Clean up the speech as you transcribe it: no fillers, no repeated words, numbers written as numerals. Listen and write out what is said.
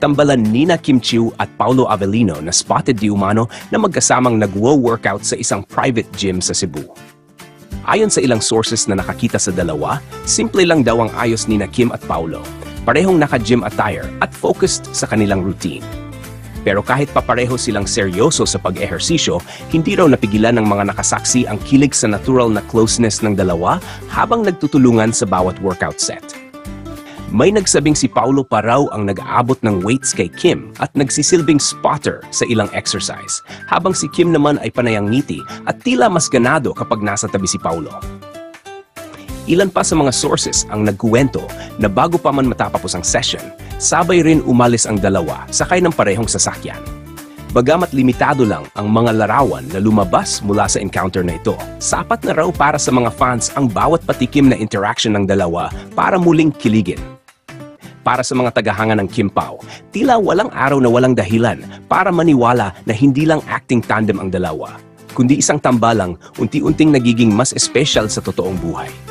tambalan nina Kim Chiu at Paulo Avellino na spotted di umano na magkasamang nagwo-workout sa isang private gym sa Cebu. Ayon sa ilang sources na nakakita sa dalawa, simple lang daw ang ayos nina Kim at Paulo. Parehong naka-gym attire at focused sa kanilang routine. Pero kahit papareho silang seryoso sa pag-ehersisyo, hindi raw napigilan ng mga nakasaksi ang kilig sa natural na closeness ng dalawa habang nagtutulungan sa bawat workout set. May nagsabing si Paulo pa raw ang nag-aabot ng weights kay Kim at nagsisilbing spotter sa ilang exercise, habang si Kim naman ay panayang ngiti at tila mas ganado kapag nasa tabi si Paulo. Ilan pa sa mga sources ang nagkuwento na bago pa man matapos ang session, sabay rin umalis ang dalawa sakay ng parehong sasakyan. Bagamat limitado lang ang mga larawan na lumabas mula sa encounter na ito, sapat na raw para sa mga fans ang bawat patikim na interaction ng dalawa para muling kiligin. Para sa mga tagahanga ng Kim Pao, tila walang araw na walang dahilan para maniwala na hindi lang acting tandem ang dalawa, kundi isang tambalang unti-unting nagiging mas espesyal sa totoong buhay.